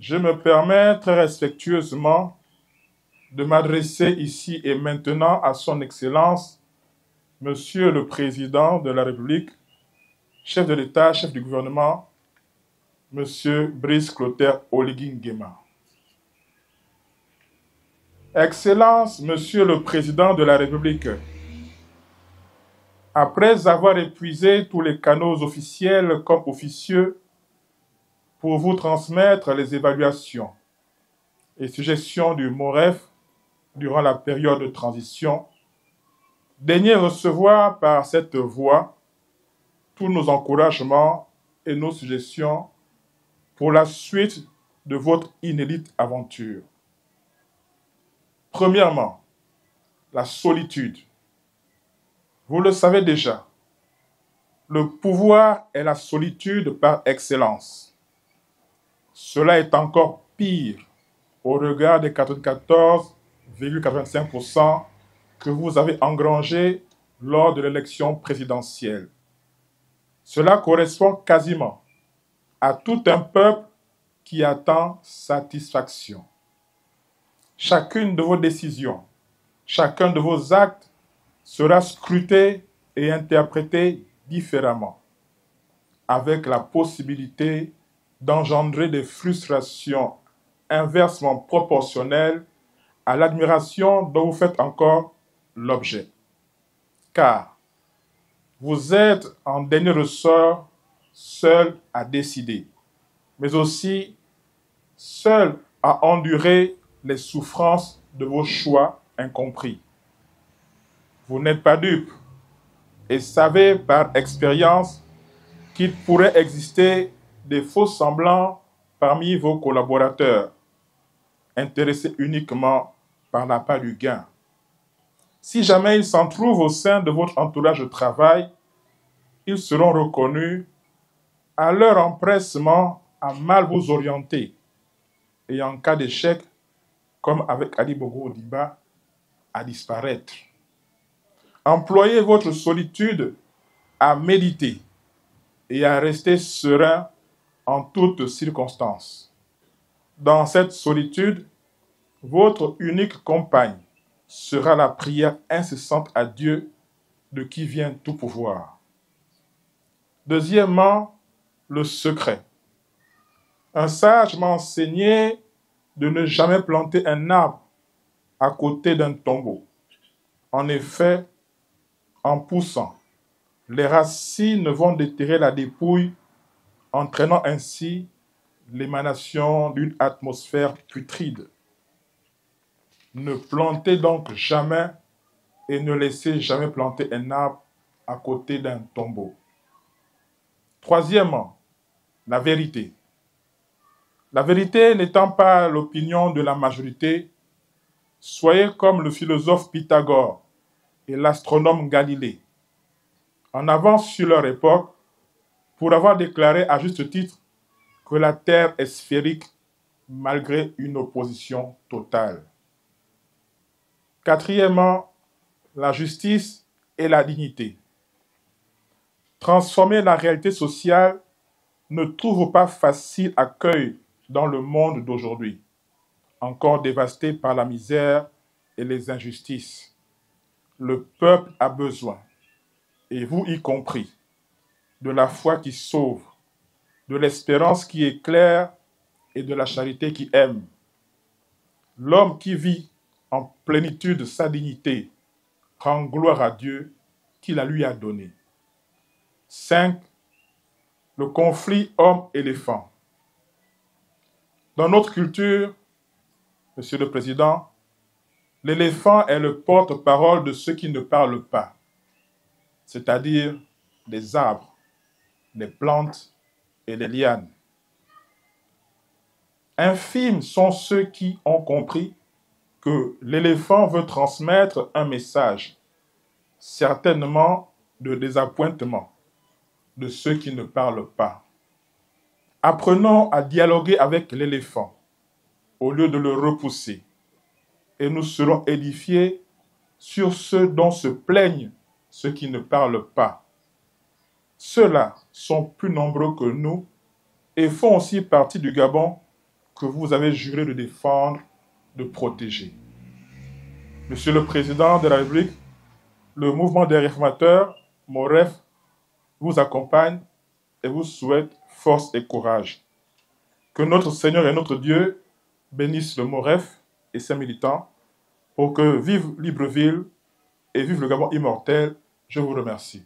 Je me permets très respectueusement de m'adresser ici et maintenant à son Excellence, Monsieur le Président de la République, chef de l'État, chef du gouvernement, Monsieur Brice Clotaire Oligui Nguema. Excellence, Monsieur le Président de la République, après avoir épuisé tous les canaux officiels comme officieux pour vous transmettre les évaluations et suggestions du MOREF durant la période de transition, daignez recevoir par cette voie tous nos encouragements et nos suggestions pour la suite de votre inédite aventure. Premièrement, la solitude. Vous le savez déjà, le pouvoir est la solitude par excellence. Cela est encore pire au regard des 94,85% que vous avez engrangés lors de l'élection présidentielle. Cela correspond quasiment à tout un peuple qui attend satisfaction. Chacune de vos décisions, chacun de vos actes sera scruté et interprété différemment, avec la possibilité d'engendrer des frustrations inversement proportionnelles à l'admiration dont vous faites encore l'objet. Car vous êtes en dernier ressort seul à décider, mais aussi seul à endurer les souffrances de vos choix incompris. Vous n'êtes pas dupe et savez par expérience qu'il pourrait exister des faux semblants parmi vos collaborateurs, intéressés uniquement par l'appât du gain. Si jamais il s'en trouve au sein de votre entourage de travail, ils seront reconnus à leur empressement à mal vous orienter et en cas d'échec, comme avec Ali Bongo Ondimba, à disparaître. Employez votre solitude à méditer et à rester serein en toutes circonstances. Dans cette solitude, votre unique compagne sera la prière incessante à Dieu de qui vient tout pouvoir. Deuxièmement, le secret. Un sage m'a enseigné de ne jamais planter un arbre à côté d'un tombeau. En effet, en poussant, les racines vont déterrer la dépouille, entraînant ainsi l'émanation d'une atmosphère putride. Ne plantez donc jamais et ne laissez jamais planter un arbre à côté d'un tombeau. Troisièmement, la vérité. La vérité n'étant pas l'opinion de la majorité, soyez comme le philosophe Pythagore et l'astronome Galilée, en avance sur leur époque, pour avoir déclaré à juste titre que la Terre est sphérique malgré une opposition totale. Quatrièmement, la justice et la dignité. Transformer la réalité sociale ne trouve pas facile accueil dans le monde d'aujourd'hui, encore dévasté par la misère et les injustices. Le peuple a besoin, et vous y compris, de la foi qui sauve, de l'espérance qui éclaire et de la charité qui aime. L'homme qui vit en plénitude sa dignité rend gloire à Dieu qui la lui a donnée. 5. Le conflit homme-éléphant. Dans notre culture, Monsieur le Président, l'éléphant est le porte-parole de ceux qui ne parlent pas, c'est-à-dire les arbres, les plantes et les lianes. Infimes sont ceux qui ont compris que l'éléphant veut transmettre un message, certainement de désappointement, de ceux qui ne parlent pas. Apprenons à dialoguer avec l'éléphant au lieu de le repousser, et nous serons édifiés sur ceux dont se plaignent ceux qui ne parlent pas. Ceux-là sont plus nombreux que nous et font aussi partie du Gabon que vous avez juré de défendre, de protéger. Monsieur le Président de la République, le mouvement des réformateurs, MOREF, vous accompagne et vous souhaite force et courage. Que notre Seigneur et notre Dieu bénisse le MOREF et ses militants pour que vive Libreville et vive le Gabon immortel. Je vous remercie.